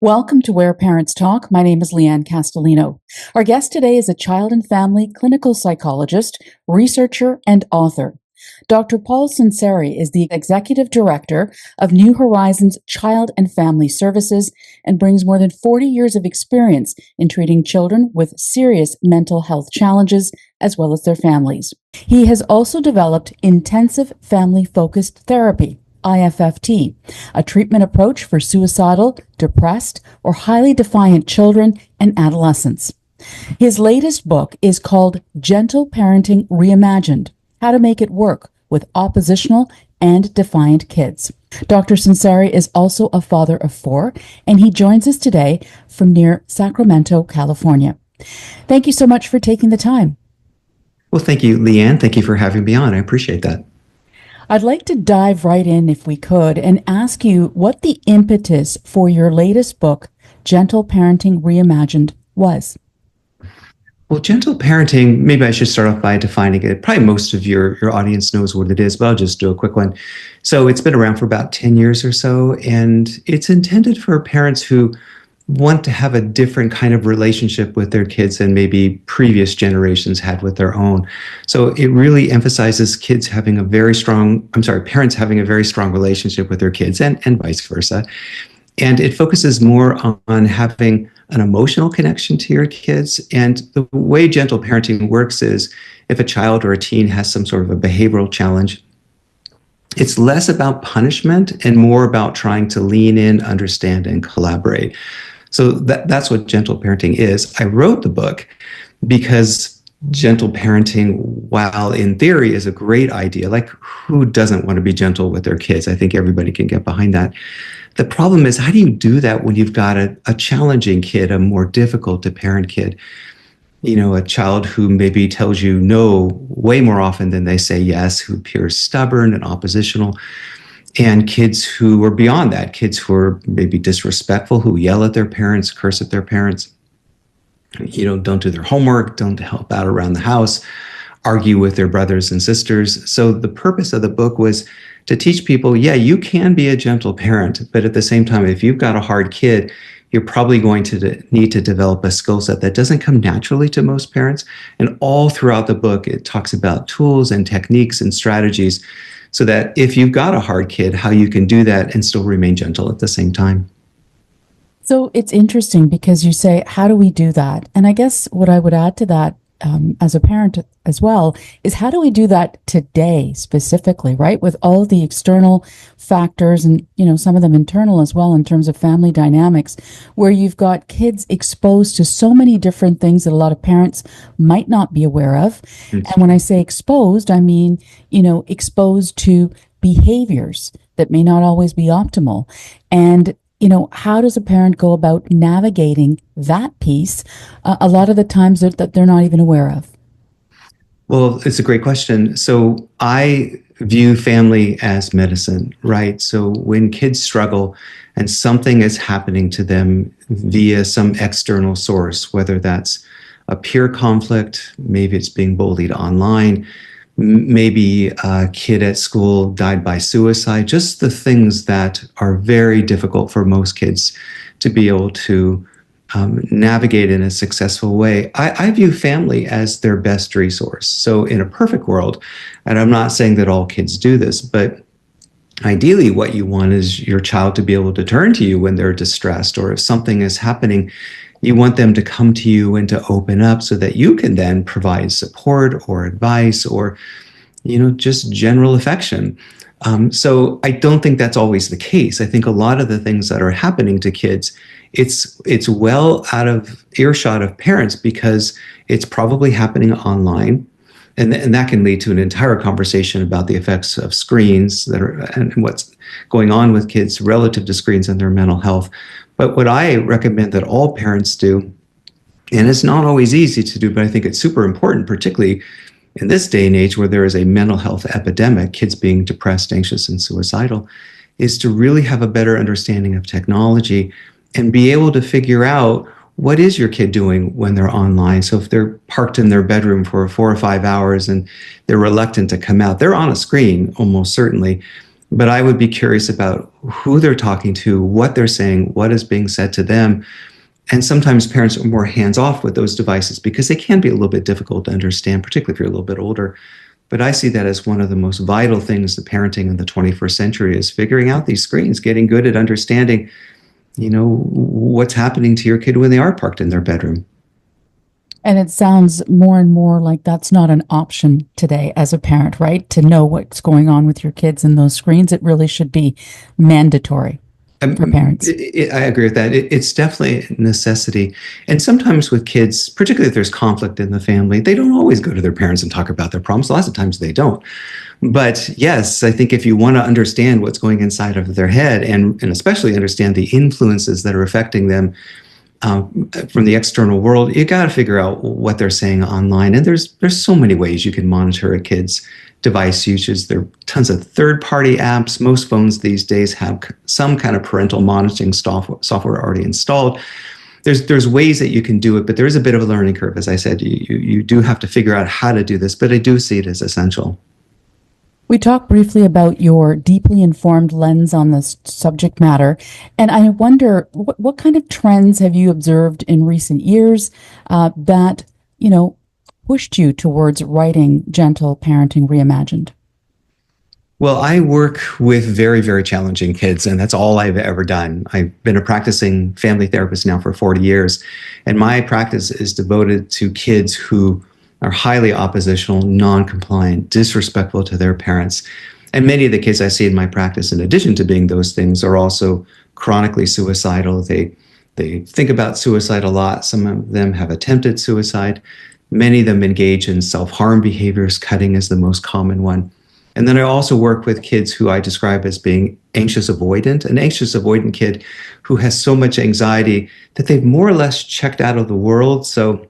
Welcome to Where Parents Talk. My name is Lianne Castelino. Our guest today is a child and family clinical psychologist, researcher, and author. Dr. Paul Sunseri is the executive director of New Horizons Child and Family Services and brings more than 40 years of experience in treating children with serious mental health challenges as well as their families. He has also developed intensive family-focused therapy, IFFT, a treatment approach for suicidal, depressed, or highly defiant children and adolescents. His latest book is called Gentle Parenting Reimagined: How to Make It Work with Oppositional and Defiant Kids. Dr. Sunseri is also a father of 4, and he joins us today from near Sacramento, California. Thank you so much for taking the time. Well, thank you, Lianne. Thank you for having me on. I appreciate that. I'd like to dive right in, if we could, and ask you what the impetus for your latest book, Gentle Parenting Reimagined, was. Well, gentle parenting, maybe I should start off by defining it. Probably most of your audience knows what it is, but I'll just do a quick one. So it's been around for about 10 years or so, and it's intended for parents who want to have a different kind of relationship with their kids than maybe previous generations had with their own. So it really emphasizes parents having a very strong relationship with their kids and vice versa. And it focuses more on having an emotional connection to your kids. And the way gentle parenting works is if a child or a teen has some sort of a behavioral challenge, it's less about punishment and more about trying to lean in, understand, and collaborate. So that's what gentle parenting is. I wrote the book because gentle parenting, while in theory is a great idea, like who doesn't want to be gentle with their kids? I think everybody can get behind that. The problem is, how do you do that when you've got a challenging kid, a more difficult to parent kid? You know, a child who maybe tells you no way more often than they say yes, who appears stubborn and oppositional. And kids who are beyond that, kids who are maybe disrespectful, who yell at their parents, curse at their parents, don't do their homework, don't help out around the house, argue with their brothers and sisters. So the purpose of the book was to teach people, you can be a gentle parent, but at the same time, if you've got a hard kid, you're probably going to need to develop a skill set that doesn't come naturally to most parents. And all throughout the book, it talks about tools and techniques and strategies so that if you've got a hard kid, how you can do that and still remain gentle at the same time. So it's interesting because you say, how do we do that? And I guess what I would add to that as a parent as well is, how do we do that today specifically, right? With all the external factors and, some of them internal as well in terms of family dynamics, where you've got kids exposed to so many different things that a lot of parents might not be aware of. And when I say exposed, I mean, exposed to behaviors that may not always be optimal. And how does a parent go about navigating that piece a lot of the times that they're not even aware of? Well, it's a great question. So I view family as medicine, right? So when kids struggle and something is happening to them via some external source, whether that's a peer conflict, maybe it's being bullied online, maybe a kid at school died by suicide, just the things that are very difficult for most kids to be able to navigate in a successful way. I view family as their best resource. So in a perfect world, and I'm not saying that all kids do this, but ideally what you want is your child to be able to turn to you when they're distressed, or if something is happening, you want them to come to you and to open up so that you can then provide support or advice or, just general affection. So I don't think that's always the case. I think a lot of the things that are happening to kids, it's well out of earshot of parents because it's probably happening online. And that can lead to an entire conversation about the effects of screens and what's going on with kids relative to screens and their mental health. But what I recommend that all parents do, and it's not always easy to do, but I think it's super important, particularly in this day and age where there is a mental health epidemic, kids being depressed, anxious, and suicidal, is to really have a better understanding of technology and be able to figure out, what is your kid doing when they're online? So if they're parked in their bedroom for 4 or 5 hours and they're reluctant to come out, they're on a screen almost certainly. but I would be curious about who they're talking to, what they're saying, what is being said to them. And sometimes parents are more hands-off with those devices because they can be a little bit difficult to understand, particularly if you're a little bit older. But I see that as one of the most vital things to parenting in the 21st century is figuring out these screens, getting good at understanding, what's happening to your kid when they are parked in their bedroom. And it sounds more and more like that's not an option today as a parent, right? To know what's going on with your kids in those screens. It really should be mandatory for parents. I agree with that. It's definitely a necessity. And sometimes with kids, particularly if there's conflict in the family, they don't always go to their parents and talk about their problems. Lots of times they don't. But yes, I think if you want to understand what's going inside of their head and especially understand the influences that are affecting them from the external world, you got to figure out what they're saying online. And there's so many ways you can monitor a kid's device usage. There are tons of third-party apps. Most phones these days have some kind of parental monitoring software already installed. There's ways that you can do it, but there is a bit of a learning curve. As I said, you do have to figure out how to do this, but I do see it as essential. We talked briefly about your deeply informed lens on this subject matter, and I wonder what kind of trends have you observed in recent years that pushed you towards writing Gentle Parenting Reimagined? Well, I work with very, very challenging kids, and that's all I've ever done. I've been a practicing family therapist now for 40 years, and my practice is devoted to kids who are highly oppositional, non-compliant, disrespectful to their parents. And many of the kids I see in my practice, in addition to being those things, are also chronically suicidal. They think about suicide a lot. Some of them have attempted suicide. Many of them engage in self-harm behaviors. Cutting is the most common one. And then I also work with kids who I describe as being anxious avoidant, an anxious avoidant kid who has so much anxiety that they've more or less checked out of the world. So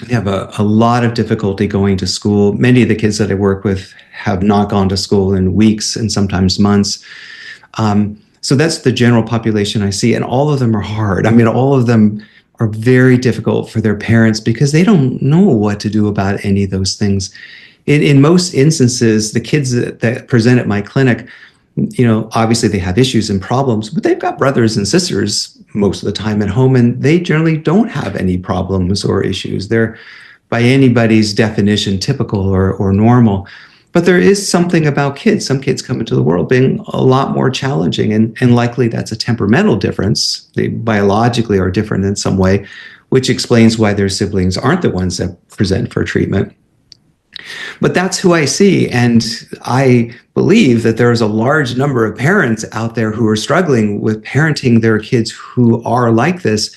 they have a lot of difficulty going to school. Many of the kids that I work with have not gone to school in weeks and sometimes months. So that's the general population I see, and all of them are hard. I mean, all of them are very difficult for their parents because they don't know what to do about any of those things. In most instances, the kids that present at my clinic, obviously they have issues and problems, but they've got brothers and sisters most of the time at home, and they generally don't have any problems or issues. They're, by anybody's definition, typical or normal. But there is something about kids. Some kids come into the world being a lot more challenging, and likely that's a temperamental difference. They biologically are different in some way, which explains why their siblings aren't the ones that present for treatment. But that's who I see, and I believe that there is a large number of parents out there who are struggling with parenting their kids who are like this,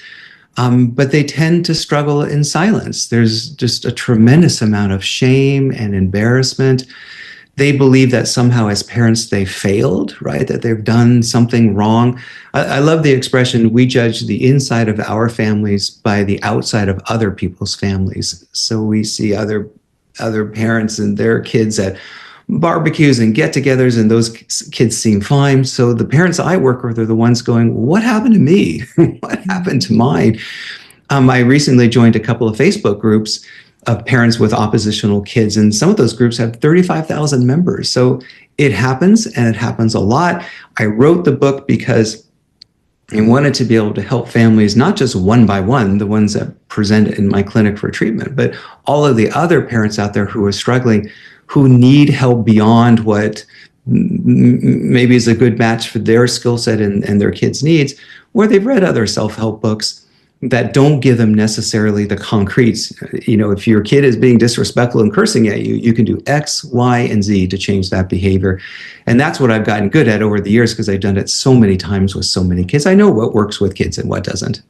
but they tend to struggle in silence. There's just a tremendous amount of shame and embarrassment. They believe that somehow as parents they failed, right? That they've done something wrong. I love the expression, we judge the inside of our families by the outside of other people's families. So we see other parents and their kids at barbecues and get-togethers, and those kids seem fine. So the parents I work with are the ones going, what happened to me? What happened to mine? I recently joined a couple of Facebook groups of parents with oppositional kids, and some of those groups have 35,000 members. So it happens, and it happens a lot. I wrote the book because I wanted to be able to help families, not just one by one, the ones that present in my clinic for treatment, but all of the other parents out there who are struggling, who need help beyond what maybe is a good match for their skill set and their kids' needs, where they've read other self-help books that don't give them necessarily the concretes. If your kid is being disrespectful and cursing at you, you can do X, Y, and Z to change that behavior. And that's what I've gotten good at over the years because I've done it so many times with so many kids. I know what works with kids and what doesn't.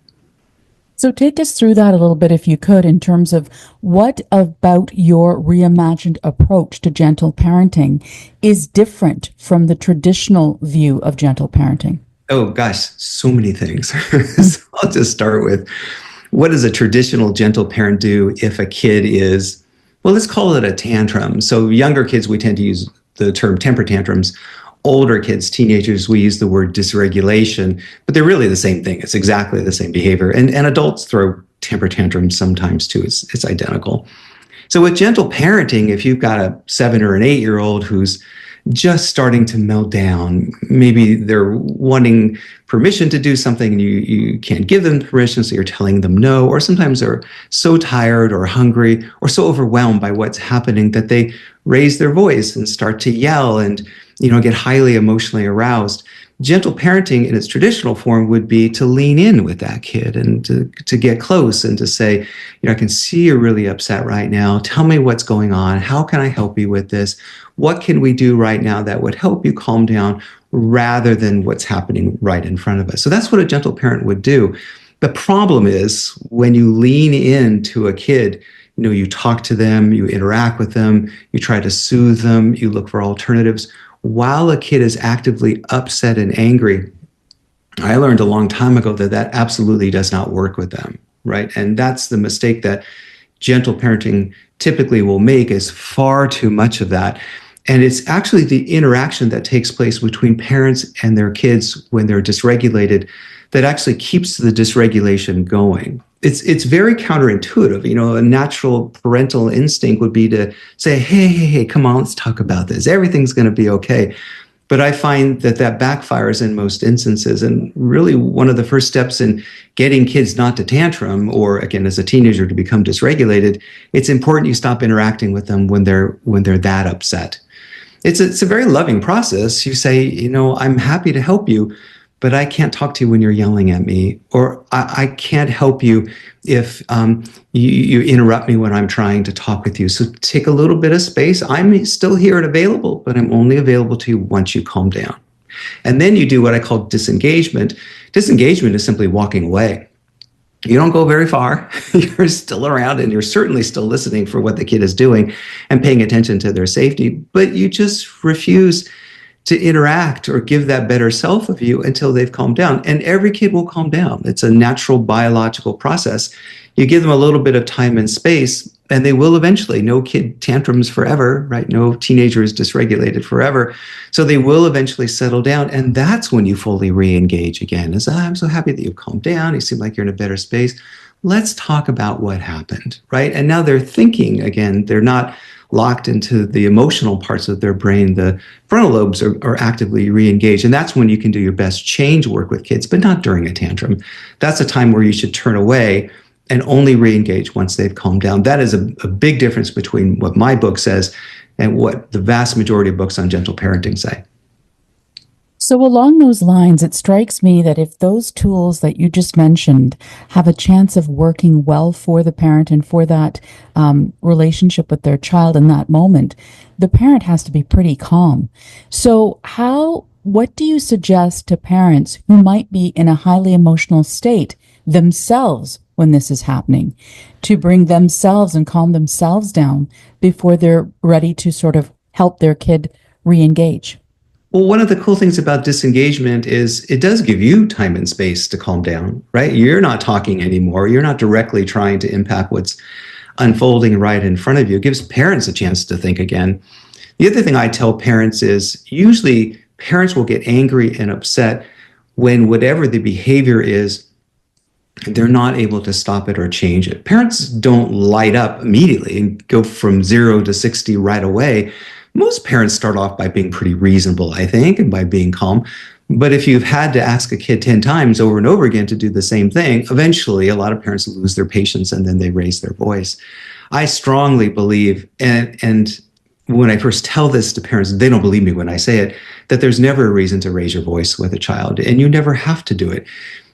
So take us through that a little bit, if you could, in terms of what about your reimagined approach to gentle parenting is different from the traditional view of gentle parenting. Oh gosh, so many things. So I'll just start with, what does a traditional gentle parent do if a kid is, well, let's call it a tantrum. So younger kids, we tend to use the term temper tantrums. Older kids, teenagers, we use the word dysregulation, but they're really the same thing. It's exactly the same behavior. And adults throw temper tantrums sometimes too. It's identical. So with gentle parenting, if you've got a 7 or an 8-year-old who's just starting to melt down. Maybe they're wanting permission to do something and you can't give them permission, so you're telling them no. Or sometimes they're so tired or hungry or so overwhelmed by what's happening that they raise their voice and start to yell and, get highly emotionally aroused. Gentle parenting in its traditional form would be to lean in with that kid and to get close and to say, I can see you're really upset right now. Tell me what's going on. How can I help you with this? What can we do right now that would help you calm down rather than what's happening right in front of us? So that's what a gentle parent would do. The problem is when you lean into a kid, you talk to them, you interact with them, you try to soothe them, you look for alternatives. While a kid is actively upset and angry, I learned a long time ago that absolutely does not work with them, right? And that's the mistake that gentle parenting typically will make, is far too much of that. And it's actually the interaction that takes place between parents and their kids when they're dysregulated that actually keeps the dysregulation going. It's very counterintuitive. A natural parental instinct would be to say, hey, come on, let's talk about this. Everything's going to be okay. But I find that backfires in most instances. And really one of the first steps in getting kids not to tantrum, or again, as a teenager to become dysregulated, it's important you stop interacting with them when they're that upset. It's a very loving process. You say, I'm happy to help you, but I can't talk to you when you're yelling at me, or I can't help you if you interrupt me when I'm trying to talk with you. So take a little bit of space. I'm still here and available, but I'm only available to you once you calm down. And then you do what I call disengagement. Disengagement is simply walking away. You don't go very far. You're still around and you're certainly still listening for what the kid is doing and paying attention to their safety, but you just refuse to interact or give that better self of you until they've calmed down. And every kid will calm down. It's a natural biological process. You give them a little bit of time and space, and they will eventually. No kid tantrums forever, right? No teenager is dysregulated forever. So they will eventually settle down. And that's when you fully re-engage again. I'm so happy that you've calmed down. You seem like you're in a better space. Let's talk about what happened, right? And now they're thinking again. They're not locked into the emotional parts of their brain. The frontal lobes are actively re-engaged. And that's when you can do your best change work with kids, but not during a tantrum. That's a time where you should turn away and only re-engage once they've calmed down. That is a big difference between what my book says and what the vast majority of books on gentle parenting say. So along those lines, it strikes me that if those tools that you just mentioned have a chance of working well for the parent and for that relationship with their child in that moment, the parent has to be pretty calm. So what do you suggest to parents who might be in a highly emotional state themselves when this is happening, to bring themselves and calm themselves down before they're ready to sort of help their kid re-engage? Well, one of the cool things about disengagement is it does give you time and space to calm down, right? You're not talking anymore. You're not directly trying to impact what's unfolding right in front of you. It gives parents a chance to think again. The other thing I tell parents is usually parents will get angry and upset when whatever the behavior is, they're not able to stop it or change it. Parents don't light up immediately and go from 0 to 60 right away. Most parents start off by being pretty reasonable, I think, and by being calm. But if you've had to ask a kid 10 times over and over again to do the same thing, eventually a lot of parents lose their patience and then they raise their voice. I strongly believe, and when I first tell this to parents, they don't believe me when I say it, that there's never a reason to raise your voice with a child, and you never have to do it.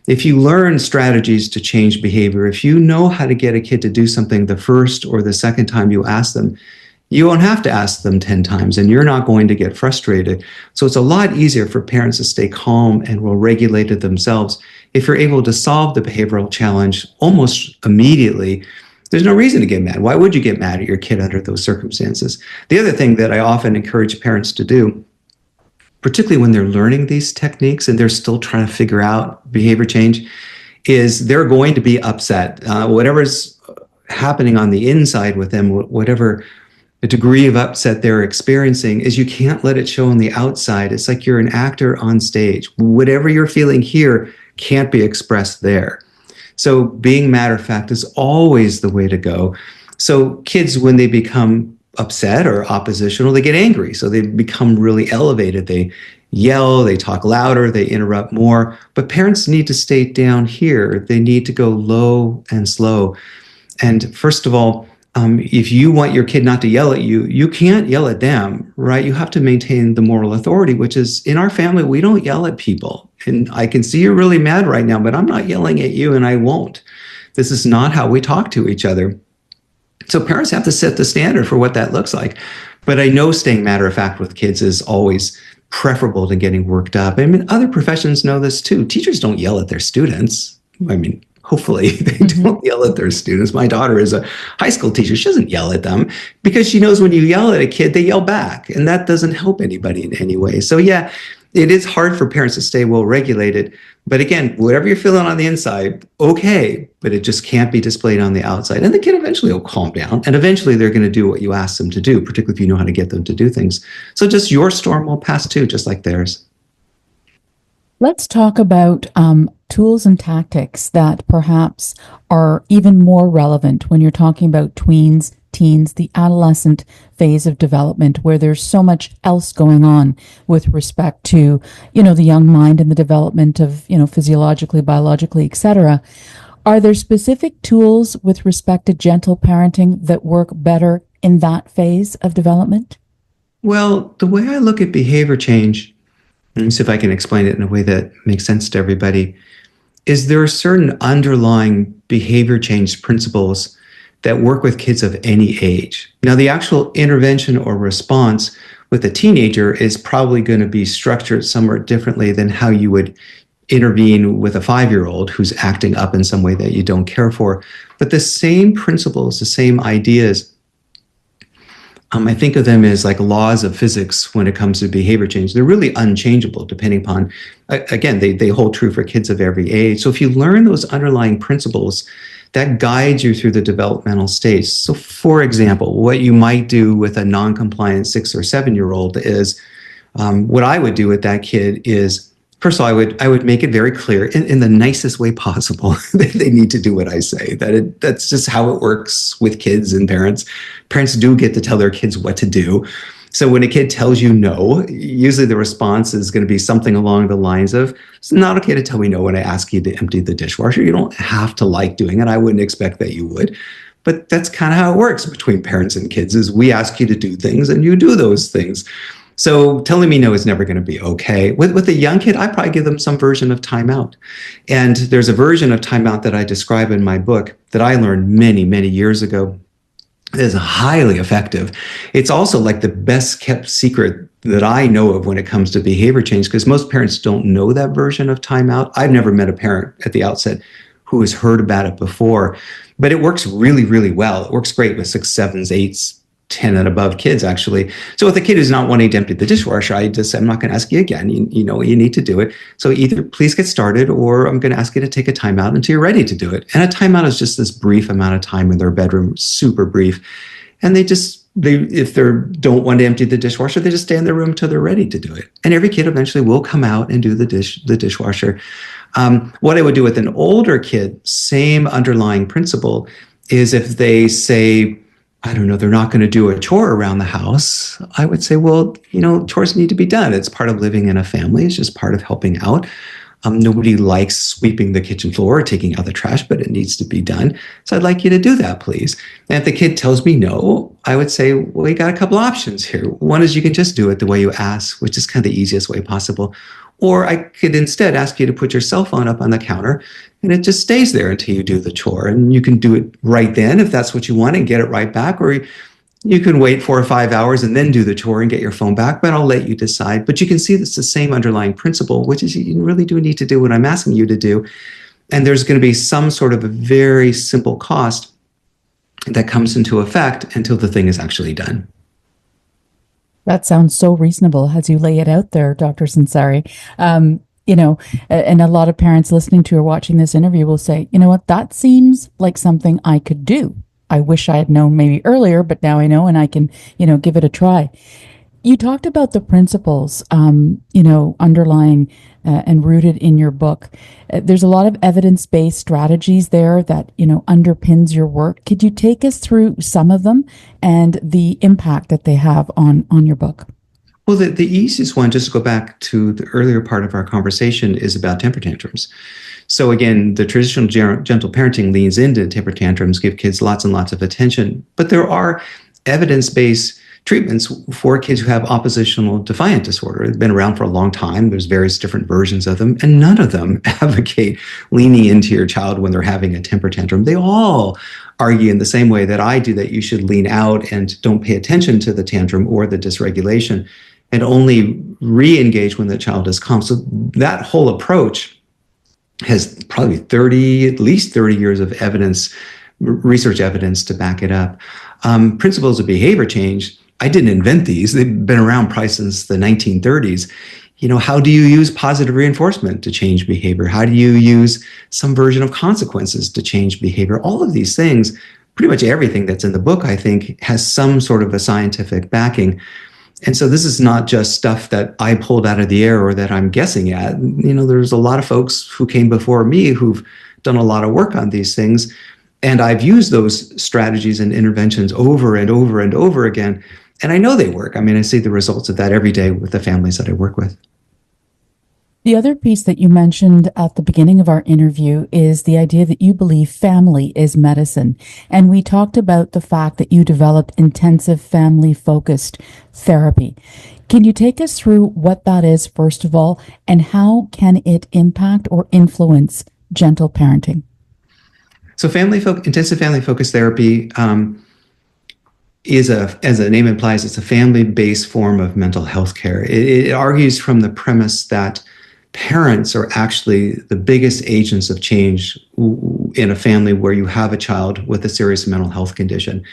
If you learn strategies to change behavior, if you know how to get a kid to do something the first or the second time you ask them, you won't have to ask them 10 times and you're not going to get frustrated. So it's a lot easier for parents to stay calm and well-regulated themselves if you're able to solve the behavioral challenge almost immediately. There's no reason to get mad. Why would you get mad at your kid under those circumstances? The other thing that I often encourage parents to do, particularly when they're learning these techniques and they're still trying to figure out behavior change, is they're going to be upset. Whatever's happening on the inside with them, whatever the degree of upset they're experiencing, is you can't let it show on the outside. It's like you're an actor on stage. Whatever you're feeling here can't be expressed there. So being matter of fact is always the way to go. So kids, when they become upset or oppositional, they get angry. So they become really elevated. They yell, they talk louder, they interrupt more. But parents need to stay down here. They need to go low and slow. And first of all, if you want your kid not to yell at you, you can't yell at them, right? You have to maintain the moral authority, which is in our family, we don't yell at people. And I can see you're really mad right now, but I'm not yelling at you and I won't. This is not how we talk to each other. So parents have to set the standard for what that looks like. But I know staying matter of fact with kids is always preferable to getting worked up. I mean, other professions know this too. Teachers don't yell at their students. I mean, hopefully they don't yell at their students. My daughter is a high school teacher. She doesn't yell at them because she knows when you yell at a kid, they yell back. And that doesn't help anybody in any way. So yeah, it is hard for parents to stay well regulated. But again, whatever you're feeling on the inside, okay, but it just can't be displayed on the outside. And the kid eventually will calm down. And eventually they're going to do what you ask them to do, particularly if you know how to get them to do things. So just your storm will pass too, just like theirs. Let's talk about tools and tactics that perhaps are even more relevant when you're talking about tweens, teens, the adolescent phase of development, where there's so much else going on with respect to, the young mind and the development of, physiologically, biologically, etc. Are there specific tools with respect to gentle parenting that work better in that phase of development? Well, the way I look at behavior change, let me see if I can explain it in a way that makes sense to everybody, is there are certain underlying behavior change principles that work with kids of any age. Now, the actual intervention or response with a teenager is probably going to be structured somewhat differently than how you would intervene with a 5-year-old who's acting up in some way that you don't care for. But the same principles, the same ideas, I think of them as like laws of physics when it comes to behavior change. They're really unchangeable depending upon, again, they hold true for kids of every age. So if you learn those underlying principles, that guides you through the developmental stage. So for example, what you might do with a non-compliant 6 or 7-year-old is, what I would do with that kid is, first of all, I would make it very clear in the nicest way possible that they need to do what I say. That's just how it works with kids and parents. Parents do get to tell their kids what to do. So when a kid tells you no, usually the response is going to be something along the lines of, it's not okay to tell me no when I ask you to empty the dishwasher. You don't have to like doing it. I wouldn't expect that you would. But that's kind of how it works between parents and kids, is we ask you to do things and you do those things. So telling me no is never going to be okay. With a young kid, I probably give them some version of timeout. And there's a version of timeout that I describe in my book that I learned many, many years ago. It is highly effective. It's also like the best kept secret that I know of when it comes to behavior change, because most parents don't know that version of timeout. I've never met a parent at the outset who has heard about it before, but it works really, really well. It works great with 6, 7s, 8s, 10 and above kids, actually. So with a kid who's not wanting to empty the dishwasher, I'm not going to ask you again. You know you need to do it. So either please get started, or I'm going to ask you to take a timeout until you're ready to do it. And a timeout is just this brief amount of time in their bedroom, super brief. And if they don't want to empty the dishwasher, they just stay in their room till they're ready to do it. And every kid eventually will come out and do the dishwasher. What I would do with an older kid, same underlying principle, is if they say, I don't know, they're not going to do a chore around the house, I would say, well, chores need to be done. It's part of living in a family. It's just part of helping out. Nobody likes sweeping the kitchen floor or taking out the trash, but it needs to be done. So I'd like you to do that, please. And if the kid tells me no, I would say, well, you got a couple options here. One is you can just do it the way you ask, which is kind of the easiest way possible. Or I could instead ask you to put your cell phone up on the counter and it just stays there until you do the chore. And you can do it right then if that's what you want and get it right back. Or you can wait 4 or 5 hours and then do the chore and get your phone back, but I'll let you decide. But you can see it's the same underlying principle, which is you really do need to do what I'm asking you to do. And there's going to be some sort of a very simple cost that comes into effect until the thing is actually done. That sounds so reasonable as you lay it out there, Dr. Sunseri. And a lot of parents listening to or watching this interview will say, you know what, that seems like something I could do. I wish I had known maybe earlier, but now I know and I can, give it a try. You talked about the principles, underlying and rooted in your book. There's a lot of evidence-based strategies there that, underpins your work. Could you take us through some of them and the impact that they have on your book? Well, the easiest one, just to go back to the earlier part of our conversation, is about temper tantrums. So again, the traditional gentle parenting leans into temper tantrums, give kids lots and lots of attention. But there are evidence-based treatments for kids who have oppositional defiant disorder. They've been around for a long time. There's various different versions of them, and none of them advocate leaning into your child when they're having a temper tantrum. They all argue in the same way that I do, that you should lean out and don't pay attention to the tantrum or the dysregulation, and only re-engage when the child is calm. So that whole approach has probably at least 30 years of evidence, research evidence to back it up. Principles of behavior change, I didn't invent these. They've been around probably since the 1930s. How do you use positive reinforcement to change behavior? How do you use some version of consequences to change behavior? All of these things, pretty much everything that's in the book, I think, has some sort of a scientific backing. And so this is not just stuff that I pulled out of the air or that I'm guessing at. There's a lot of folks who came before me who've done a lot of work on these things. And I've used those strategies and interventions over and over and over again. And I know they work. I see the results of that every day with the families that I work with. The other piece that you mentioned at the beginning of our interview is the idea that you believe family is medicine. And we talked about the fact that you developed intensive family-focused therapy. Can you take us through what that is, first of all, and how can it impact or influence gentle parenting? So intensive family-focused therapy is, as the name implies, it's a family-based form of mental health care. It argues from the premise that parents are actually the biggest agents of change in a family where you have a child with a serious mental health condition.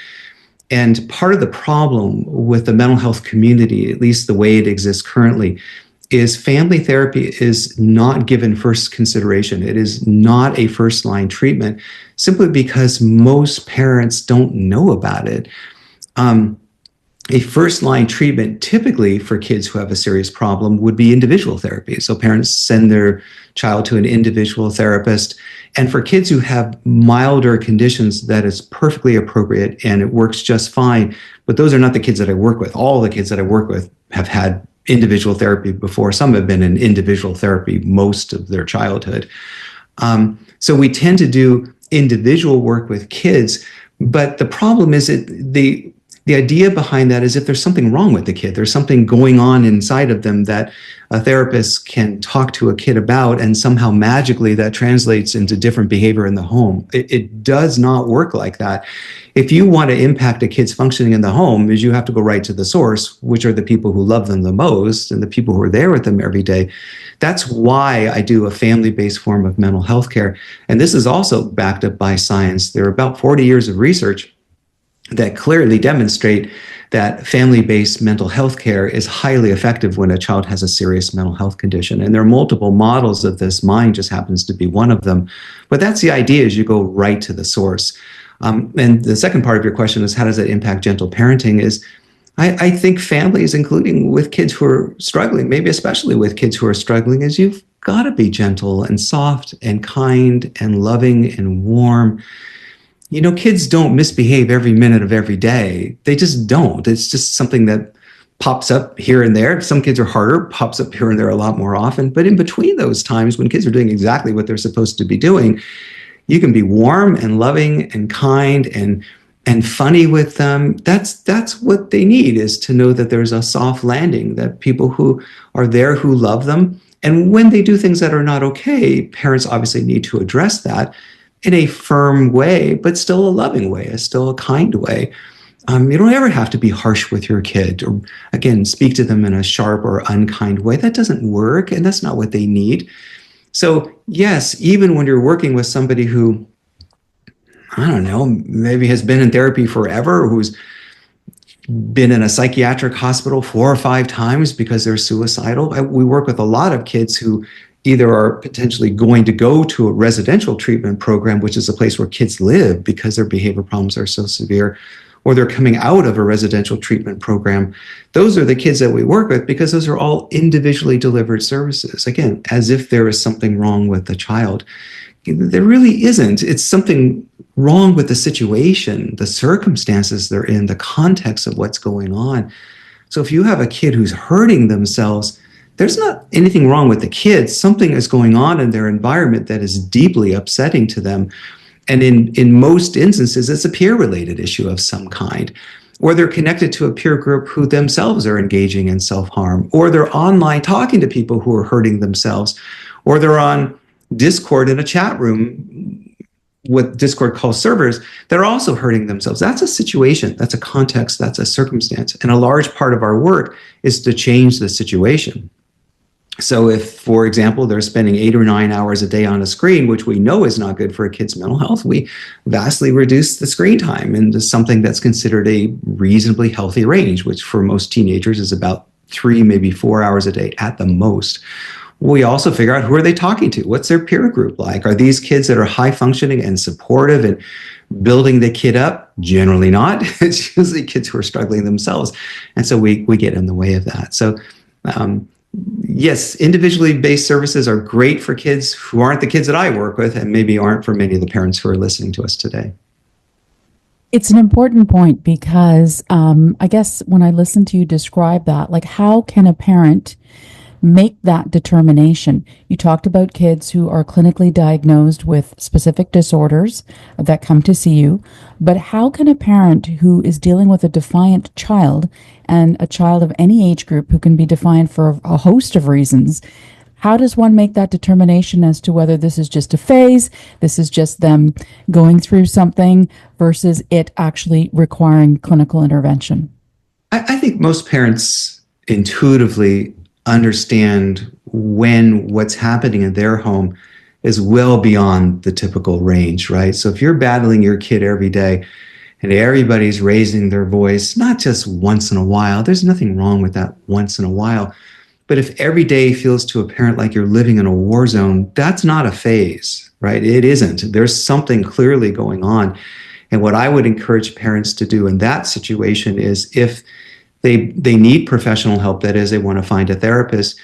And part of the problem with the mental health community, at least the way it exists currently, is family therapy is not given first consideration. It is not a first-line treatment simply because most parents don't know about it. A first-line treatment typically for kids who have a serious problem would be individual therapy. So parents send their child to an individual therapist. And for kids who have milder conditions, that is perfectly appropriate and it works just fine. But those are not the kids that I work with. All the kids that I work with have had individual therapy before. Some have been in individual therapy most of their childhood. So we tend to do individual work with kids. But the problem is the idea behind that is if there's something wrong with the kid, there's something going on inside of them that a therapist can talk to a kid about, and somehow magically that translates into different behavior in the home. It does not work like that. If you want to impact a kid's functioning in the home, is you have to go right to the source, which are the people who love them the most and the people who are there with them every day. That's why I do a family-based form of mental health care. And this is also backed up by science. There are about 40 years of research that clearly demonstrate that family-based mental health care is highly effective when a child has a serious mental health condition. And there are multiple models of this. Mine just happens to be one of them. But that's the idea, is you go right to the source. And the second part of your question is, how does that impact gentle parenting? Is I think families, including with kids who are struggling, maybe especially with kids who are struggling, is you've got to be gentle and soft and kind and loving and warm. Kids don't misbehave every minute of every day. They just don't. It's just something that pops up here and there. Some kids are harder, pops up here and there a lot more often. But in between those times when kids are doing exactly what they're supposed to be doing, you can be warm and loving and kind and funny with them. That's what they need, is to know that there's a soft landing, that people who are there who love them. And when they do things that are not okay, parents obviously need to address that in a firm way, but still a loving way, still a kind way. You don't ever have to be harsh with your kid or, again, speak to them in a sharp or unkind way. That doesn't work, and that's not what they need. So yes, even when you're working with somebody who, I don't know, maybe has been in therapy forever, who's been in a psychiatric hospital 4 or 5 times because they're suicidal. We work with a lot of kids who either are potentially going to go to a residential treatment program, which is a place where kids live because their behavior problems are so severe, or they're coming out of a residential treatment program. Those are the kids that we work with because those are all individually delivered services. Again, as if there is something wrong with the child. There really isn't. It's something wrong with the situation, the circumstances they're in, the context of what's going on. So if you have a kid who's hurting themselves, there's not anything wrong with the kids. Something is going on in their environment that is deeply upsetting to them. And in most instances, it's a peer-related issue of some kind, or they're connected to a peer group who themselves are engaging in self-harm, or they're online talking to people who are hurting themselves, or they're on Discord in a chat room, what Discord calls servers, that are also hurting themselves. That's a situation, that's a context, that's a circumstance. And a large part of our work is to change the situation. So if, for example, they're spending 8 or 9 hours a day on a screen, which we know is not good for a kid's mental health, we vastly reduce the screen time into something that's considered a reasonably healthy range, which for most teenagers is about 3, maybe 4 hours a day at the most. We also figure out, who are they talking to? What's their peer group like? Are these kids that are high functioning and supportive and building the kid up? Generally not. It's usually kids who are struggling themselves. And so we get in the way of that. So yes, individually based services are great for kids who aren't the kids that I work with, and maybe aren't for many of the parents who are listening to us today. It's an important point because I guess when I listen to you describe that, like, how can a parent make that determination? You talked about kids who are clinically diagnosed with specific disorders that come to see you, but how can a parent who is dealing with a defiant child, and a child of any age group who can be defiant for a host of reasons, how does one make that determination as to whether this is just a phase, this is just them going through something, versus it actually requiring clinical intervention? I think most parents intuitively understand when what's happening in their home is well beyond the typical range, right? So if you're battling your kid every day and everybody's raising their voice, not just once in a while, there's nothing wrong with that once in a while. But if every day feels to a parent like you're living in a war zone, that's not a phase, right? It isn't. There's something clearly going on. And what I would encourage parents to do in that situation is, if they need professional help, that is, they want to find a therapist,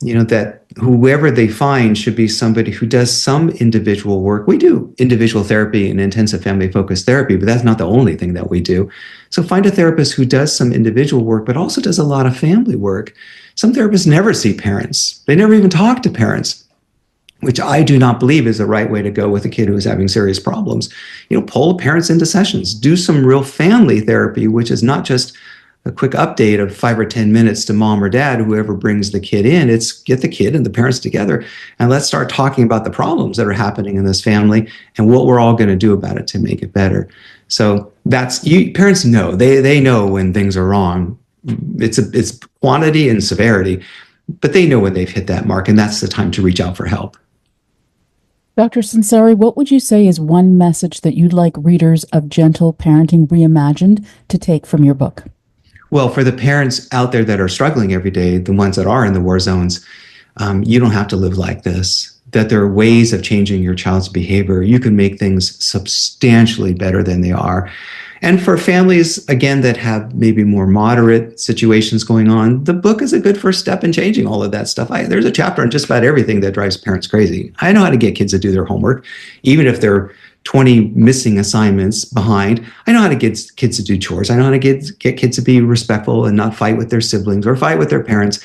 that whoever they find should be somebody who does some individual work. We do individual therapy and intensive family focused therapy, but that's not the only thing that we do. So find a therapist who does some individual work, but also does a lot of family work. Some therapists never see parents. They never even talk to parents, which I do not believe is the right way to go with a kid who is having serious problems. Pull parents into sessions, do some real family therapy, which is not just a quick update of 5 or 10 minutes to mom or dad, whoever brings the kid in. It's get the kid and the parents together and let's start talking about the problems that are happening in this family and what we're all going to do about it to make it better. So parents know, they know when things are wrong. It's quantity and severity, but they know when they've hit that mark, and that's the time to reach out for help. Dr. Sunseri, what would you say is one message that you'd like readers of Gentle Parenting Reimagined to take from your book? Well, for the parents out there that are struggling every day, the ones that are in the war zones, you don't have to live like this. That there are ways of changing your child's behavior. You can make things substantially better than they are. And for families, again, that have maybe more moderate situations going on, the book is a good first step in changing all of that stuff. There's a chapter on just about everything that drives parents crazy. I know how to get kids to do their homework, even if they're 20 missing assignments behind. I know how to get kids to do chores. I know how to get kids to be respectful and not fight with their siblings or fight with their parents.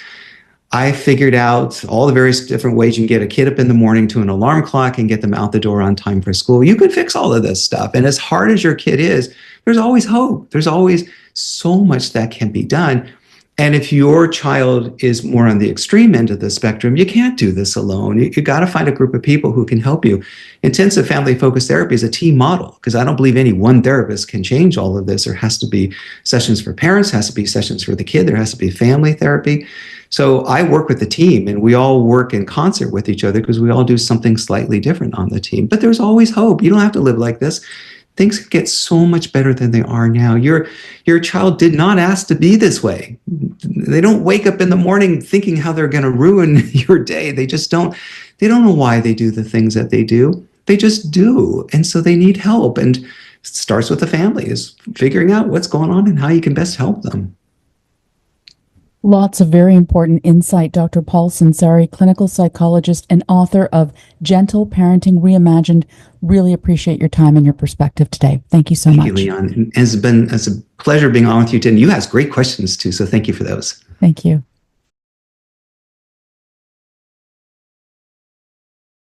I figured out all the various different ways you can get a kid up in the morning to an alarm clock and get them out the door on time for school. You can fix all of this stuff. And as hard as your kid is, there's always hope. There's always so much that can be done. And if your child is more on the extreme end of the spectrum, you can't do this alone. You got to find a group of people who can help you. Intensive family focused therapy is a team model, because I don't believe any one therapist can change all of this. There has to be sessions for parents, has to be sessions for the kid, there has to be family therapy. So I work with the team, and we all work in concert with each other because we all do something slightly different on the team. But there's always hope. You don't have to live like this. Things get so much better than they are now. Your child did not ask to be this way. They don't wake up in the morning thinking how they're going to ruin your day. They just don't. They don't know why they do the things that they do. They just do. And so they need help. And it starts with the family, is figuring out what's going on and how you can best help them. Lots of very important insight, Dr. Paul Sunseri, clinical psychologist and author of Gentle Parenting Reimagined. Really appreciate your time and your perspective today. Thank you so much. Thank you, Lianne. It's a pleasure being on with you today. And you asked great questions too, so thank you for those. Thank you.